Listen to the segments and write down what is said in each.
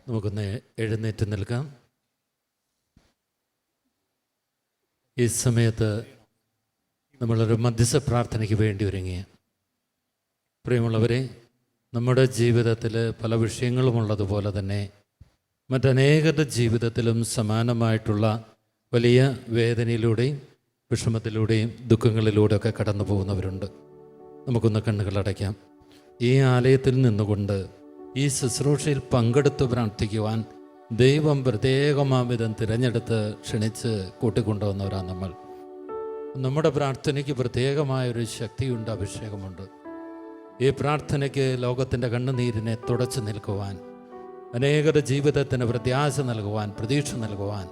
നമുക്കൊന്ന് എഴുന്നേറ്റ് നിൽക്കാം. ഈ സമയത്ത് നമ്മളൊരു മധ്യസ്ഥ പ്രാർത്ഥനയ്ക്ക് വേണ്ടി ഒരുങ്ങിയ പ്രിയമുള്ളവരെ, നമ്മുടെ ജീവിതത്തിൽ പല വിഷയങ്ങളുമുള്ളതുപോലെ തന്നെ മറ്റനേകരുടെ ജീവിതത്തിലും സമാനമായിട്ടുള്ള വലിയ വേദനയിലൂടെയും വിഷമത്തിലൂടെയും ദുഃഖങ്ങളിലൂടെയൊക്കെ കടന്നു പോകുന്നവരുണ്ട്. നമുക്കൊന്ന് കണ്ണുകളടയ്ക്കാം. ഈ ആലയത്തിൽ നിന്നുകൊണ്ട് ഈ ശുശ്രൂഷയിൽ പങ്കെടുത്ത് പ്രാർത്ഥിക്കുവാൻ ദൈവം പ്രത്യേകമാവിധം തിരഞ്ഞെടുത്ത് ക്ഷണിച്ച് കൂട്ടിക്കൊണ്ടുവന്നവരാണ് നമ്മൾ. നമ്മുടെ പ്രാർത്ഥനയ്ക്ക് പ്രത്യേകമായൊരു ശക്തിയുണ്ട്, അഭിഷേകമുണ്ട്. ഈ പ്രാർത്ഥനയ്ക്ക് ലോകത്തിൻ്റെ കണ്ണുനീരിനെ തുടച്ചു നിൽക്കുവാൻ, അനേകരുടെ ജീവിതത്തിന് പ്രത്യാശ നൽകുവാൻ, പ്രതീക്ഷ നൽകുവാൻ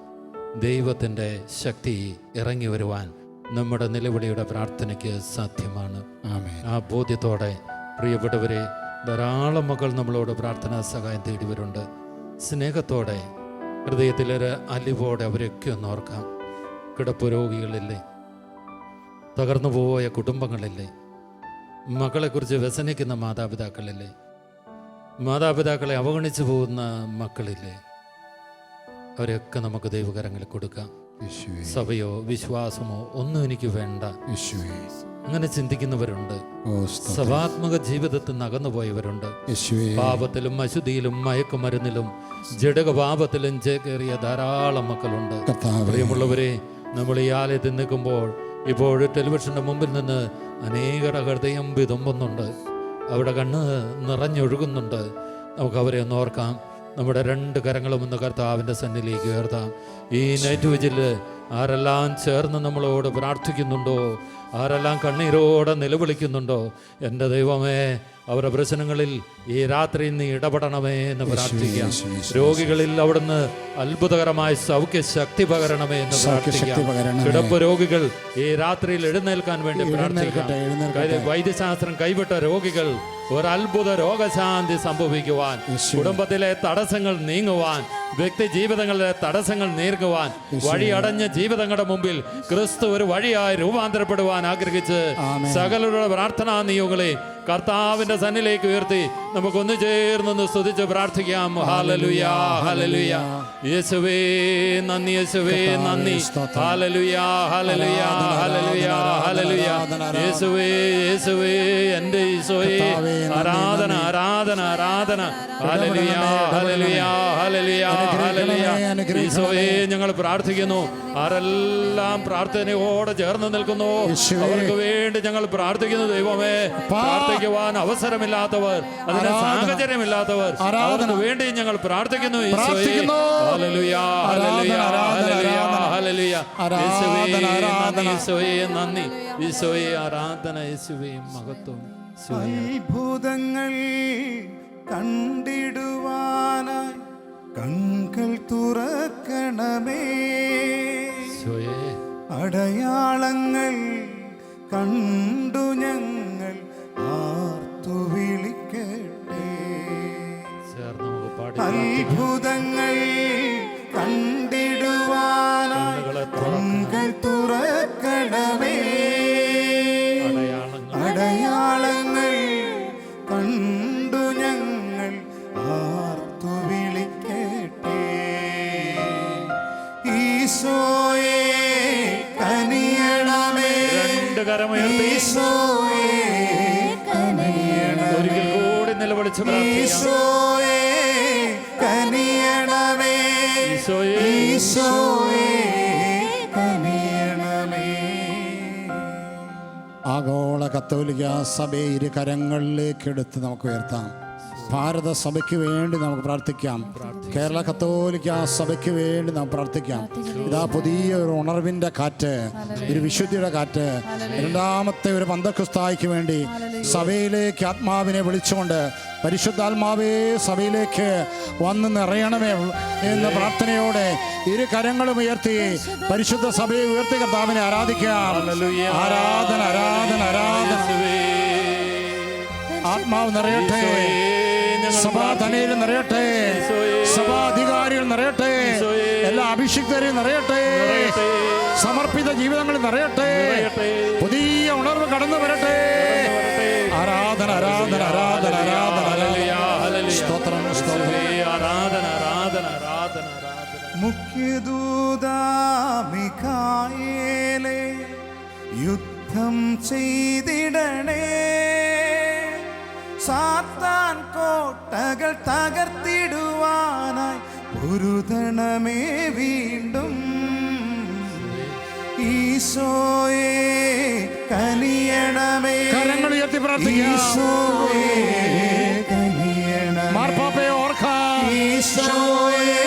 ദൈവത്തിൻ്റെ ശക്തി ഇറങ്ങി വരുവാൻ നമ്മുടെ നിലവിളിയുടെ പ്രാർത്ഥനയ്ക്ക് സാധ്യമാണ്. ആ ബോധ്യത്തോടെ പ്രിയപ്പെട്ടവരെ, ധാരാളം മക്കൾ നമ്മളോട് പ്രാർത്ഥനാ സഹായം തേടിവരുണ്ട്. സ്നേഹത്തോടെ ഹൃദയത്തിലൊരു അലിവോടെ അവരൊക്കെ ഒന്ന് ഓർക്കാം. കിടപ്പ് രോഗികളില്ലേ, തകർന്നു പോയ കുടുംബങ്ങളില്ലേ, മക്കളെക്കുറിച്ച് വ്യസനിക്കുന്ന മാതാപിതാക്കളില്ലേ, മാതാപിതാക്കളെ അവഗണിച്ചു പോകുന്ന മക്കളില്ലേ, അവരെയൊക്കെ നമുക്ക് ദൈവകരങ്ങളിൽ കൊടുക്കാം. സഭയോ വിശ്വാസമോ ഒന്നും എനിക്ക് വേണ്ട, അങ്ങനെ ചിന്തിക്കുന്നവരുണ്ട്. സഭാത്മക ജീവിതത്തിൽ നകന്നുപോയവരുണ്ട്. പാപത്തിലും അശുദ്ധിയിലും മയക്കുമരുന്നിലും ജഡകപാപത്തിലും ചേക്കേറിയ ധാരാളം മക്കളുണ്ട്. പ്രിയമുള്ളവരെ, നമ്മൾ ഈ ആലയത്തിൽ നിൽക്കുമ്പോൾ ഇപ്പോൾ ടെലിവിഷന്റെ മുമ്പിൽ നിന്ന് അനേകരുടെ ഹൃദയം വിതുമ്പുന്നുണ്ട്, അവിടെ കണ്ണ് നിറഞ്ഞൊഴുകുന്നുണ്ട്. നമുക്ക് അവരെ ഒന്ന് ഓർക്കാം. നമ്മുടെ രണ്ട് കരങ്ങളും ഒന്ന് കർത്താവിൻ്റെ സന്നിധിയിലേക്ക് ഉയർത്താം. ഈ നൈറ്റ് വിജില് ആരെല്ലാം ചേർന്ന് നമ്മളോട് പ്രാർത്ഥിക്കുന്നുണ്ടോ, ആരെല്ലാം കണ്ണീരോടെ നിലവിളിക്കുന്നുണ്ടോ, എൻ്റെ ദൈവമേ, അവരുടെ പ്രശ്നങ്ങളിൽ ഈ രാത്രി നീ ഇടപെടണമേ എന്ന് പ്രാർത്ഥിക്കാം. രോഗികളിൽ അവിടുന്ന് അത്ഭുതകരമായ സൗഖ്യ ശക്തി പകരണമേ എന്ന് പ്രാർത്ഥിക്കാം. കിടപ്പ് രോഗികൾ ഈ രാത്രിയിൽ എഴുന്നേൽക്കാൻ വേണ്ടി പ്രാർത്ഥിക്കാം. വൈദ്യശാസ്ത്രം കൈവിട്ട രോഗികൾ ഒരത്ഭുത രോഗശാന്തി സംഭവിക്കുവാൻ, കുടുംബത്തിലെ തടസ്സങ്ങൾ നീങ്ങുവാൻ, വ്യക്തി ജീവിതങ്ങളിലെ തടസ്സങ്ങൾ നീങ്ങുവാൻ, വഴിയടഞ്ഞ ജീവിതങ്ങളുടെ മുമ്പിൽ ക്രിസ്തു ഒരു വഴിയായി രൂപാന്തരപ്പെടുവാൻ ആഗ്രഹിച്ച് സകലരുടെ പ്രാർത്ഥനാ നിയോഗങ്ങളെ കർത്താവിന്റെ സന്നിധിയിലേക്ക് ഉയർത്തി നമുക്കൊന്ന് ചേർന്നൊന്ന് സ്തുതിച്ച് പ്രാർത്ഥിക്കാം. Hallelujah, hallelujah. യേശുവേ നന്ദി, യേശുവേ നന്ദി. Hallelujah, hallelujah, hallelujah, hallelujah. യേശുവേ, യേശുവേ, എൻ്റെ ഈശോയേ, ആരാധന, ആരാധന, ആരാധന. Hallelujah, hallelujah, hallelujah, hallelujah. ഈശോയേ, ഞങ്ങൾ പ്രാർത്ഥിക്കുന്നു. ആരെല്ലാം പ്രാർത്ഥനയോടെ ചേർന്ന് നിൽക്കുന്നു, അവർക്ക് വേണ്ടി ഞങ്ങൾ പ്രാർത്ഥിക്കുന്നു. ദൈവമേ, പ്രാർത്ഥിക്കുവാൻ അവസരമില്ലാത്തവർ, അതിന് സാഹചര്യമില്ലാത്തവർ, അവർക്ക് വേണ്ടി ഞങ്ങൾ പ്രാർത്ഥിക്കുന്നു. Hallelujah, hallelujah, hallelujah, hallelujah. യേശുവേ നന്ദി, യേശുവേ നന്ദി, യേശുവേ ആരാധന, യേശുവേ മഹത്വം. അത്ഭുതങ്ങൾ കണ്ടിടുവാനായി കൺകൾ തുറക്കണമേ, അടയാളങ്ങൾ കണ്ടു ഞങ്ങൾ ആർത്തു വിളിക്കട്ടെ. അത്ഭുതങ്ങൾ കണ്ടിടുവാനായി കൺകൾ തുറക്കണമേ, അടയാളങ്ങൾ കണ്ടു ഞങ്ങൾ ആർത്തു വിളിക്കട്ടെ. ഈശോയെ കനിയണമേ, ഈശോയെ കനിയണമേ, ഒരിക്കൽ കൂടി നിലവിളിച്ച് ഈശോയെ കനിയണമേ, ഈശോയെ കനിയണമേ. ആഗോള കത്തോലിക്ക സഭയെ ഇരു കരങ്ങളിലേക്ക് എടുത്ത് നമുക്ക് ഉയർത്താം. ഭാരത സഭയ്ക്ക് വേണ്ടി നമുക്ക് പ്രാർത്ഥിക്കാം. കേരള കത്തോലിക്ക സഭയ്ക്ക് വേണ്ടി നമുക്ക് പ്രാർത്ഥിക്കാം. ഇതാ പുതിയ ഒരു ഉണർവിൻ്റെ കാറ്റ്, ഒരു വിശുദ്ധിയുടെ കാറ്റ്, രണ്ടാമത്തെ ഒരു പന്തക്കുസ്തായ്ക്ക് വേണ്ടി സഭയിലേക്ക് ആത്മാവിനെ വിളിച്ചുകൊണ്ട് പരിശുദ്ധാത്മാവേ സഭയിലേക്ക് വന്ന് നിറയണമേ എന്ന പ്രാർത്ഥനയോടെ ഇരു കരങ്ങളും ഉയർത്തി പരിശുദ്ധ സഭയെ ഉയർത്തി കർത്താവിനെ ആരാധിക്കാം. ആരാധന, ആരാധന, ആരാധന. ആത്മാവ് നിറയട്ടെ, സഭാ തലയിൽ നിറയട്ടെ, സഭാ അധികാരികൾ നിറയട്ടെ, എല്ലാ അഭിഷിക്തരെയും നിറയട്ടെ, സമർപ്പിത ജീവിതങ്ങളിൽ നിറയട്ടെ, പുതിയ ഉണർവ് കടന്നു വരട്ടെ. ആരാധന, ആരാധന, ആരാധന, ആരാധന, ആരാധന. സ്തോത്രം, സ്തോത്രം. ആരാധന. മുഖ്യദൂതാ മിഖായേലേ, യുദ്ധം ചെയ്തിടണേ. സാത്താൻ കോട്ടകൾ തകർത്തിടുവാനായി പൊരുതണമേ വീണ്ടും. ഈശോയെ കനിയണമേ. കരങ്ങൾ ഉയർത്തി പ്രാർത്ഥിക്കാം. ഈശോയെ കനിയണമേ. മാർപ്പാപ്പയെ ഓർക്കാം. ഈശോയെ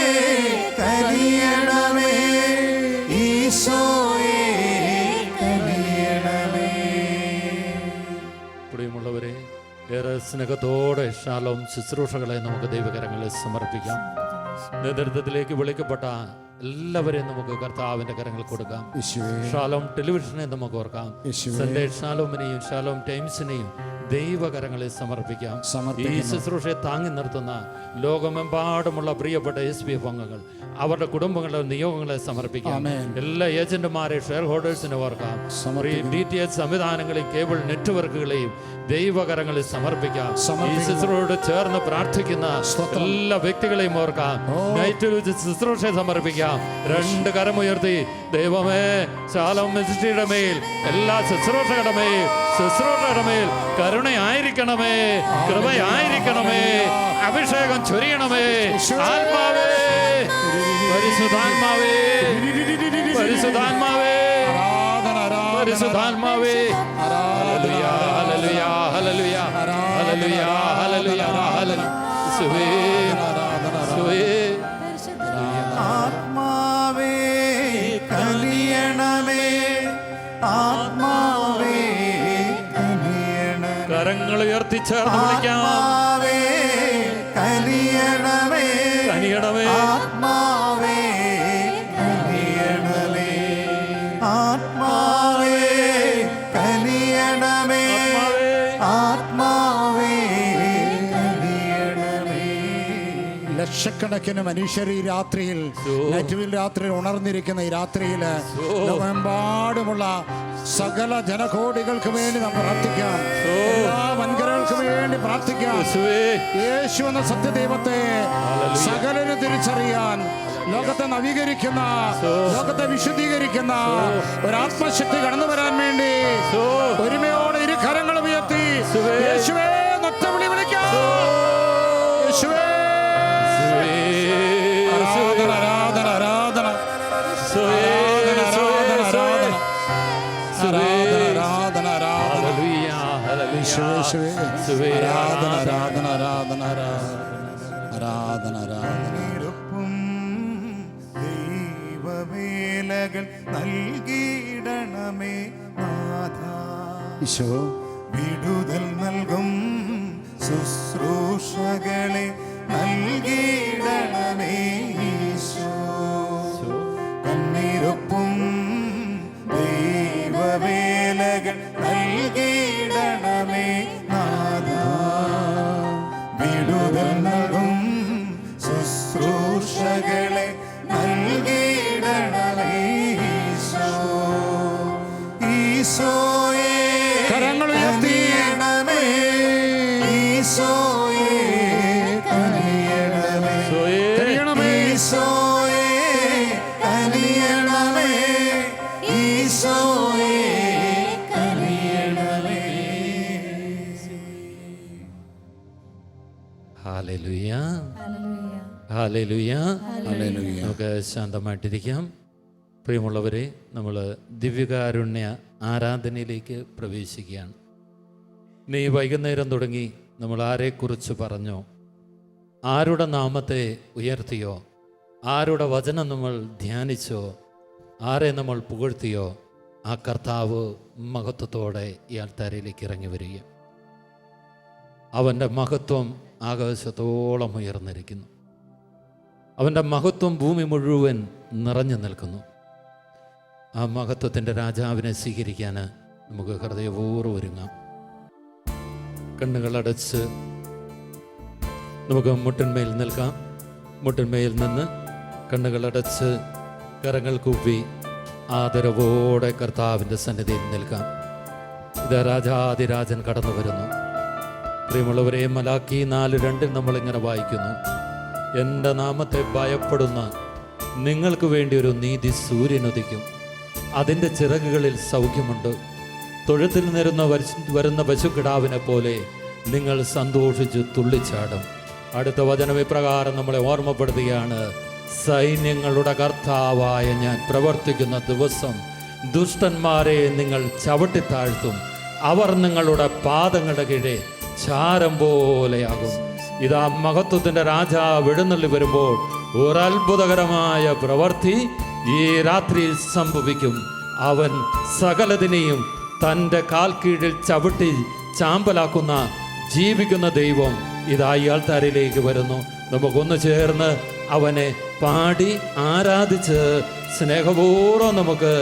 കനിയണമേ. ഈശോയെ കനിയണമേ. പ്രിയമുള്ളവരെ, ഏറെ സ്നേഹത്തോടെ ഷാലോം ശുശ്രൂഷകളെ നമുക്ക് ദൈവകരങ്ങളിൽ സമർപ്പിക്കാം. നേതൃത്വത്തിലേക്ക് വിളിക്കപ്പെട്ട എല്ലാവരെയും നമുക്ക് കർത്താവിന്റെ കരങ്ങൾ കൊടുക്കാം. ഷാലോം ടെലിവിഷനെ നമുക്ക് ഓർക്കാം. സൺഡേ ഷാലോമിനെയും ഷാലോം ടൈംസിനെയും ദൈവകരങ്ങളിൽ സമർപ്പിക്കാം. ഈ ശുശ്രൂഷയെ താങ്ങി നിർത്തുന്ന ലോകമെമ്പാടുമുള്ള പ്രിയപ്പെട്ട SPF അംഗങ്ങൾ, അവരുടെ കുടുംബങ്ങളുടെ നിയോഗങ്ങളെ സമർപ്പിക്കാം. എല്ലാ ഏജന്റുമാരെ, ഷെയർ ഹോൾഡേഴ്സിനെ ഓർക്കാം. DTH സംവിധാനങ്ങളെയും കേബിൾ നെറ്റ്വർക്കുകളെയും ദൈവകരങ്ങളിൽ സമർപ്പിക്കാം. ഈ ശുശ്രൂഷയോട് ചേർന്ന് പ്രാർത്ഥിക്കുന്ന എല്ലാ വ്യക്തികളെയും ഓർക്കാം. നൈറ്റ് ശുശ്രൂഷയെ സമർപ്പിക്കാം. രണ്ട് കരമുയർത്തി, ദൈവമേ, ശാലോം മിനിസ്ട്രിയുടെ മേൽ, എല്ലാ ശുശ്രൂഷകളുടെ മേൽ കരുണയായിരിക്കണമേ, കൃപയായിരിക്കണമേ, അഭിഷേകം ചൊരിയണമേ. ആത്മാവേ, പരിശുദ്ധാത്മാവേ, പരിശുദ്ധാത്മാവേ, പരിശുദ്ധാത്മാവേ. Hallelujah, hallelujah, hallelujah, hallelujah, hallelujah, hallelujah. ആത്മാവേ കനിയണമേ. ആത്മാവേ കനിയണമേ. കരങ്ങൾ ഉയർത്തി ചേർന്ന് വിളിക്കാം. ആത്മാവേ കനിയണമേ. കനിയണമേ. ആത്മാവേ കനിയണമേ. ആത്മാവേ കനിയണമേ. ആത്മാവേ കനിയണമേ. ലക്ഷക്കണക്കിന് മനുഷ്യർ ഈ രാത്രിയിൽ, നൈറ്റ് രാത്രിയിൽ ഉണർന്നിരിക്കുന്ന ഈ രാത്രിയിൽ ലോകമെമ്പാടുമുള്ള സകല ജനകോടികൾക്ക് വേണ്ടി നാം പ്രാർത്ഥിക്കാം. എല്ലാ വൻകരകൾക്ക് വേണ്ടി പ്രാർത്ഥിക്കാം. യേശു എന്ന സത്യദൈവത്തെ സകലന് തിരിച്ചറിയാൻ, ലോകത്തെ നവീകരിക്കുന്ന, ലോകത്തെ വിശുദ്ധീകരിക്കുന്ന ഒരാത്മശക്തി കടന്നു വരാൻ വേണ്ടി ഒരുമയോടെ ഇരു കരങ്ങളും ഉയർത്തി യേശുവേ ഒറ്റ വിളി വിളിക്കാം. യേശുവേ, ആരാധന, ആരാധന, ആരാധന, ദൈവവേലകൾ നൽകിയിടണമേ നാഥ. ഈശോ, വിടുതൽ നൽകും ശുശ്രൂഷകളെ നൽകിയിടണമേ ഈശോ. കണ്ണീരൊപ്പും ദൈവവേലകൾ നൽകിയിടണമേ നാഥ. വിടുതൽ നൽകും ശുശ്രൂഷകളെ നൽകിയിടണമേ ഈശോ. ഈശോയെ കരങ്ങൾ ഉയർത്തി കനിയണമേ. ഈശോയെ കനിയണമേ. കനിയണമേ. ഈശോയെ കനിയണമേ. ഈശോയെ കനിയണമേ. Hallelujah, hallelujah, hallelujah. നമുക്ക് ശാന്തമായിട്ടിരിക്കാം. പ്രിയമുള്ളവരെ, നമ്മൾ ദിവ്യകാരുണ്യ ആരാധനയിലേക്ക് പ്രവേശിക്കുകയാണ്. ഈ വൈകുന്നേരം തുടങ്ങി നമ്മൾ ആരെക്കുറിച്ച് പറഞ്ഞോ, ആരുടെ നാമത്തെ ഉയർത്തിയോ, ആരുടെ വചനം നമ്മൾ ധ്യാനിച്ചോ, ആരെ നമ്മൾ പുകഴ്ത്തിയോ, ആ കർത്താവ് മഹത്വത്തോടെ ഈ ആൾത്താരയിലേക്ക് ഇറങ്ങി വരിക. അവൻ്റെ മഹത്വം ആകാശത്തോളം ഉയർന്നിരിക്കുന്നു. അവൻ്റെ മഹത്വം ഭൂമി മുഴുവൻ നിറഞ്ഞു നിൽക്കുന്നു. ആ മഹത്വത്തിൻ്റെ രാജാവിനെ സ്വീകരിക്കാൻ നമുക്ക് ഹൃദയപൂർവ്വം ഒരുങ്ങാം. കണ്ണുകളടച്ച് നമുക്ക് മുട്ടിന്മേൽ നിൽക്കാം. മുട്ടിന്മേൽ നിന്ന് കണ്ണുകളടച്ച് കരങ്ങൾ കൂപ്പി ആദരവോടെ കർത്താവിൻ്റെ സന്നിധിയിൽ നിൽക്കാം. ഇത് രാജാതിരാജൻ കടന്നു വരുന്നു. പ്രിയമുള്ളവരെ, മലാക്കി 4:2 നമ്മളിങ്ങനെ വായിക്കുന്നു, എൻ്റെ നാമത്തെ ഭയപ്പെടുന്ന നിങ്ങൾക്ക് വേണ്ടി ഒരു നീതി സൂര്യനുദിക്കും. അതിൻ്റെ ചിറകുകളിൽ സൗഖ്യമുണ്ട്. തൊഴുത്തിൽ വരുന്ന പശുക്കിടാവിനെ പോലെ നിങ്ങൾ സന്തോഷിച്ച് തുള്ളിച്ചാടും. അടുത്ത വചനം ഇപ്രകാരം നമ്മളെ ഓർമ്മപ്പെടുത്തുകയാണ്: സൈന്യങ്ങളുടെ കർത്താവായ ഞാൻ പ്രവർത്തിക്കുന്ന ദിവസം ദുഷ്ടന്മാരെ നിങ്ങൾ ചവിട്ടിത്താഴ്ത്തും. അവർ നിങ്ങളുടെ പാദങ്ങളുടെ കീഴെ ചാരം പോലെയാകും. ഇതാ മഹത്വത്തിൻ്റെ രാജാവ് എഴുന്നള്ളി വരുമ്പോൾ ഒരത്ഭുതകരമായ പ്രവൃത്തി ഈ രാത്രിയിൽ സംഭവിക്കും. അവൻ സകലതിനെയും തൻ്റെ കാൽ കീഴിൽ ചവിട്ടി ചാമ്പലാക്കുന്ന ജീവിക്കുന്ന ദൈവം ഇതാ ഈ ആൾത്താരിലേക്ക് വരുന്നു. നമുക്കൊന്ന് ചേർന്ന് അവനെ പാടി ആരാധിച്ച് സ്നേഹപൂർവ്വം നമുക്ക്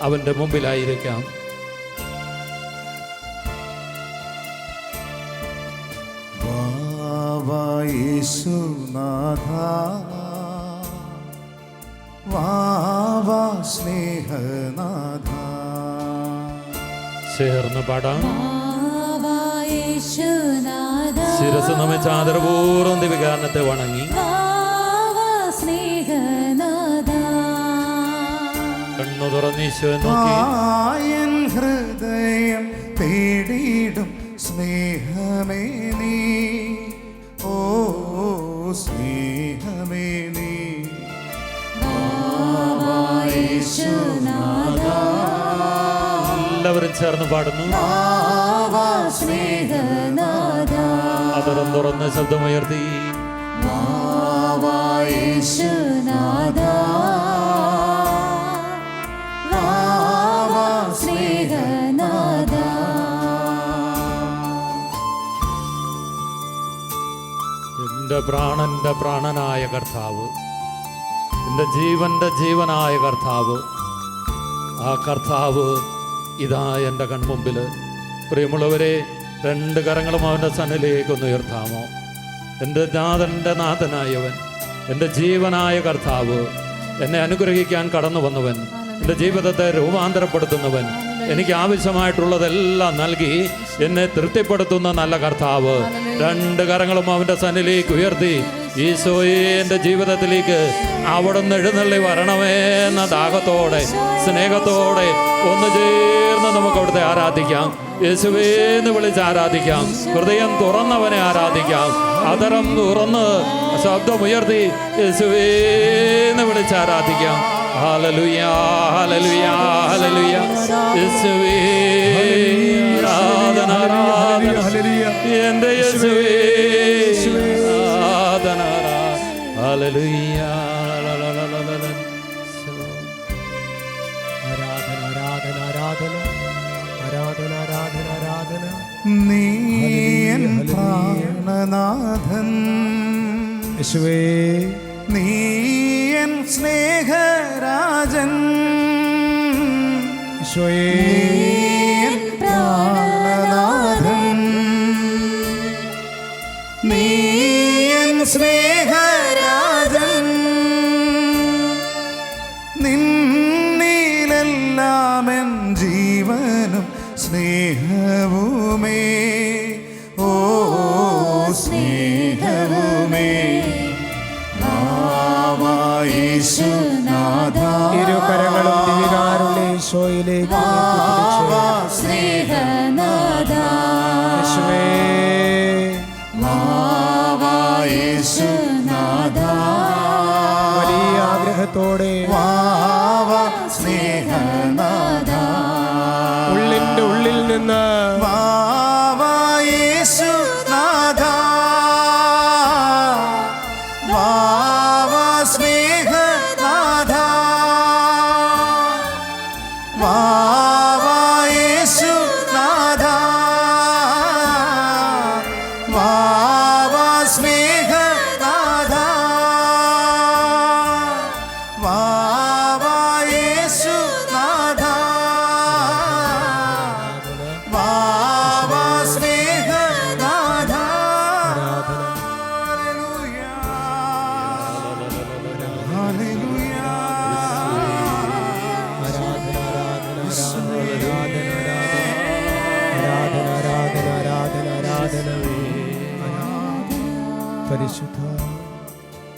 അവൻ്റെ മുമ്പിലായിരിക്കാം. യേശുനാഥ വാവാ സ്നേഹനാഥ. ചേർന്ന് പാടാം. ശിരസ് നമിച്ച് ആദരപൂർവ്വം ദിവികാരണത്തെ വണങ്ങി കണ്ണു തുറന്നീശോ നോക്കി ഹൃദയം തേടിയിടും സ്നേഹമേ നീ, ഓ സ്നേഹമേ നീ. എല്ലാവരും ചേർന്ന് പാടുന്നു. അതരം തുറന്ന് ശബ്ദമുയർത്തി എൻ്റെ പ്രാണന്റെ പ്രാണനായ കർത്താവ്, എൻ്റെ ജീവന്റെ ജീവനായ കർത്താവ്, ആ കർത്താവ് ഇതാ എൻ്റെ കൺമുമ്പിൽ. പ്രിയമുള്ളവരെ, രണ്ട് കരങ്ങളും അവൻ്റെ സന്നിധിയിലേക്കൊന്ന് ഉയർത്താമോ? എൻ്റെ നാഥൻ്റെ നാഥനായവൻ, എൻ്റെ ജീവനായ കർത്താവ്, എന്നെ അനുഗ്രഹിക്കാൻ കടന്നു വന്നവൻ, എൻ്റെ ജീവിതത്തെ രൂപാന്തരപ്പെടുത്തുന്നവൻ, എനിക്ക് ആവശ്യമായിട്ടുള്ളതെല്ലാം നൽകി എന്നെ തൃപ്തിപ്പെടുത്തുന്ന നല്ല കർത്താവ്. രണ്ട് കരങ്ങളും അവൻ്റെ സന്നിധിയിലേക്ക് ഉയർത്തി ഈശോയെ എൻ്റെ ജീവിതത്തിലേക്ക് അവിടുന്ന് എഴുന്നള്ളി വരണമേ എന്ന ദാഹത്തോടെ സ്നേഹത്തോടെ ഒന്ന് ചേർന്ന് നമുക്ക് അവിടുത്തെ ആരാധിക്കാം. യേശുവേന്ന് വിളിച്ച് ആരാധിക്കാം. ഹൃദയം തുറന്നവനെ ആരാധിക്കാം. അതരം തുറന്ന് ശബ്ദമുയർത്തി യേശുവേന്ന് വിളിച്ച് ആരാധിക്കാം. Hallelujah, hallelujah, hallelujah. യേശുവേ ആരാധന, ആരാധന, എൻ്റെ യേശുവേ ആരാധന, ഹല്ലേലൂയ. ആരാധന, ആരാധന, ആരാധന, ആരാധന, ആരാധന, ആരാധന. നീ എൻ പ്രാണനാഥൻ, യേശുവേ നീ എൻ സ്നേഹരാജൻ, യേശുവേ പ്രാണനാഥൻ, നീ എൻ സ്നേഹരാജൻ. നിന്നിലെല്ലാം എൻ ജീവനും സ്നേഹവുമേ, ഓ സ്നേഹവുമേ. ഇരു കരങ്ങളും ദിവ്യകാരുണ്യ ഈശോയിലേക്ക് യേശുവേ വലിയ ആഗ്രഹത്തോടെ സ്നേഹനാഥ ഉള്ളിൻ്റെ ഉള്ളിൽ നിന്ന് യേശുനാഥ സ്നേഹനാഥ യേശുനാഥ സ്നേഹനാഥ യേശുനാഥ സ്നേഹനാഥ.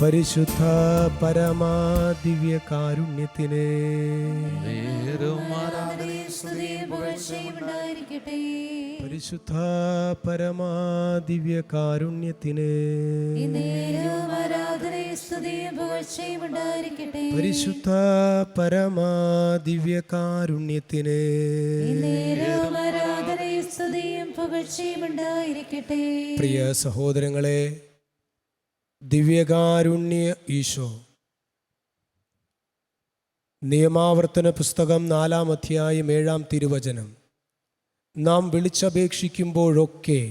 പരിശുദ്ധ പരമാ ദിവ്യ കാരുണ്യത്തിന് പരിശുദ്ധ പരമാ ദിവ്യ കാരുണ്യത്തിന് പരിശുദ്ധ പരമാ ദിവ്യ കാരുണ്യത്തിന് പ്രിയ സഹോദരങ്ങളെ, ദിവ്യകാരുണ്യ ഈശോ നിയമാവർത്തന പുസ്തകം 4-ാം അധ്യായം 7-ാം തിരുവചനം, നാം വിളിച്ചപേക്ഷിക്കുമ്പോഴൊക്കെ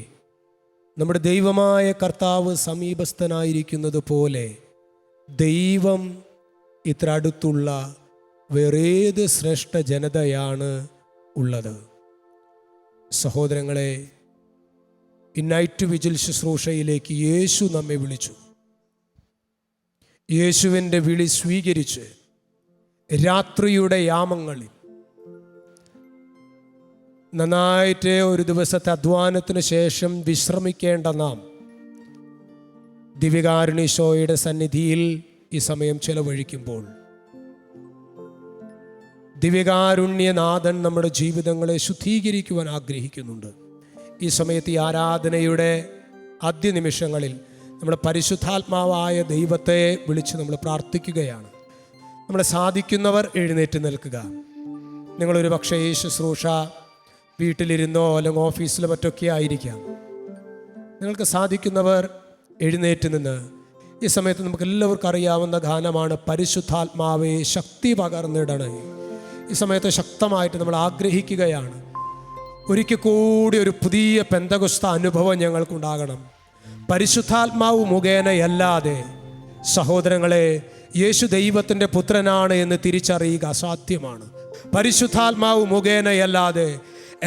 നമ്മുടെ ദൈവമായ കർത്താവ് സമീപസ്ഥനായിരിക്കുന്നത് പോലെ ദൈവം ഇത്ര അടുത്തുള്ള വേറേത് ശ്രേഷ്ഠ ജനതയാണ് ഉള്ളത്? സഹോദരങ്ങളെ, ഈ നൈറ്റ് വിജിൽ ശുശ്രൂഷയിലേക്ക് യേശു നമ്മെ വിളിച്ചു. യേശുവിൻ്റെ വിളി സ്വീകരിച്ച് രാത്രിയുടെ യാമങ്ങളിൽ നന്നായിട്ട് ഒരു ദിവസത്തെ അധ്വാനത്തിന് ശേഷം വിശ്രമിക്കേണ്ട നാം ദിവ്യകാരുണ്യീശോയുടെ സന്നിധിയിൽ ഈ സമയം ചെലവഴിക്കുമ്പോൾ ദിവ്യകാരുണ്യനാഥൻ നമ്മുടെ ജീവിതങ്ങളെ ശുദ്ധീകരിക്കുവാൻ ആഗ്രഹിക്കുന്നുണ്ട്. ഈ സമയത്ത് ഈ ആരാധനയുടെ ആദ്യ നിമിഷങ്ങളിൽ നമ്മൾ പരിശുദ്ധാത്മാവായ ദൈവത്തെ വിളിച്ച് നമ്മൾ പ്രാർത്ഥിക്കുകയാണ്. നമ്മളെ സാധിക്കുന്നവർ എഴുന്നേറ്റ് നിൽക്കുക. നിങ്ങളൊരു പക്ഷേ ഈ ശുശ്രൂഷ വീട്ടിലിരുന്നോ അല്ലെങ്കിൽ ഓഫീസിലോ മറ്റൊക്കെ ആയിരിക്കാം. നിങ്ങൾക്ക് സാധിക്കുന്നവർ എഴുന്നേറ്റ് നിന്ന് ഈ സമയത്ത് നമുക്ക് എല്ലാവർക്കും അറിയാവുന്ന ഗാനമാണ് പരിശുദ്ധാത്മാവേ ശക്തി പകർന്നിടണേ. ഈ സമയത്ത് ശക്തമായിട്ട് നമ്മൾ ആഗ്രഹിക്കുകയാണ്, ഒരിക്കൽ കൂടി ഒരു പുതിയ പെന്തകൊസ്ത അനുഭവം ഞങ്ങൾക്കുണ്ടാകണം. പരിശുദ്ധാത്മാവ് മുഖേനയല്ലാതെ സഹോദരങ്ങളെ യേശു ദൈവത്തിൻ്റെ പുത്രനാണ് എന്ന് തിരിച്ചറിയുക അസാധ്യമാണ്. പരിശുദ്ധാത്മാവ് മുഖേനയല്ലാതെ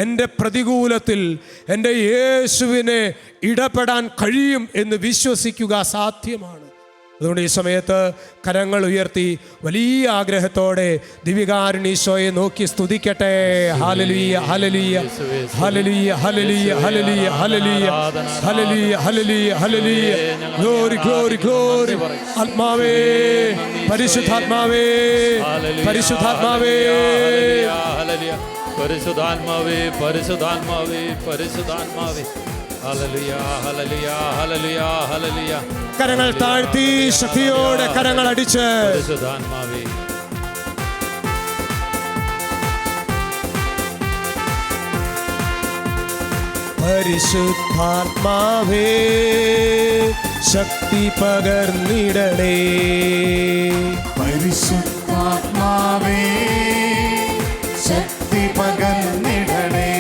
എൻ്റെ പ്രതികൂലത്തിൽ എൻ്റെ യേശുവിനെ ഇടപെടാൻ കഴിയും എന്ന് വിശ്വസിക്കുക അസാധ്യമാണ്. അതുകൊണ്ട് ഈ സമയത്ത് കരങ്ങൾ ഉയർത്തി വലിയ ആഗ്രഹത്തോടെ ദിവ്യകാരുണ്യീശോയെ നോക്കി സ്തുതിക്കട്ടെ. Hallelujah hallelujah hallelujah hallelujah hallelujah hallelujah hallelujah hallelujah hallelujah. Glory glory glory. ആത്മാവേ, പരിശുദ്ധാത്മാവേ, പരിശുദ്ധാത്മാവേ, പരിശുദ്ധാത്മാവേ, പരിശുദ്ധാത്മാവേ, പരിശുദ്ധാത്മാവേ. Hallelujah hallelujah hallelujah hallelujah. കരങ്ങൾ താഴ്ത്തി ശക്തിയോടെ കരങ്ങൾ അടിച്ച് പരിശുദ്ധാത്മാവേ. പരിശുദ്ധാത്മാവേ ശക്തി പകർന്നിടണേ. പരിശുദ്ധാത്മാവേ ശക്തി പകർന്നിടണേ.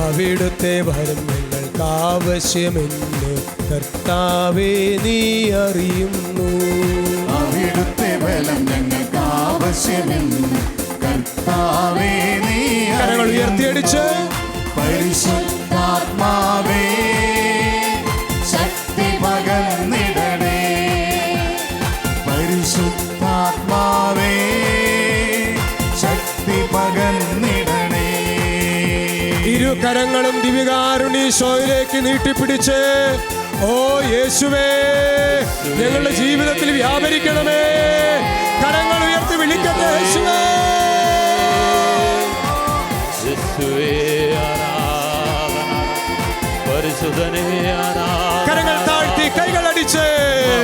അവിടുത്തെ വരം ഞങ്ങൾക്ക് ആവശ്യമെന്ന് കർത്താവേ നീ അറിയുന്നു. അവിടുത്തെ ബലം ഞങ്ങൾക്ക് ആവശ്യമെന്ന് കർത്താവേ നീ കരങ്ങൾ ഉയർത്തിയടിച്ച് പരിശുദ്ധാത്മാവേ ശക്തി പകർന്നിടണേ. പരിശുദ്ധാത്മാവേ ശക്തി പകർന്നിടണേ. ഇരു കരങ്ങളും ദിവ്യകാരുണ്യീശോയിലേക്ക് നീട്ടിപ്പിടിച്ച്, ഓ യേശുവേ ഞങ്ങളുടെ ജീവിതത്തിൽ വ്യാപരിക്കണമേ. കരങ്ങൾ ഉയർത്തി വിളിക്കട്ടെ. യേശുവേ, യേശുവേ ആരാധന, പരിശുദ്ധനേ ആരാധന. കരങ്ങൾ താഴ്ത്തി കൈകൾ അടിച്ച്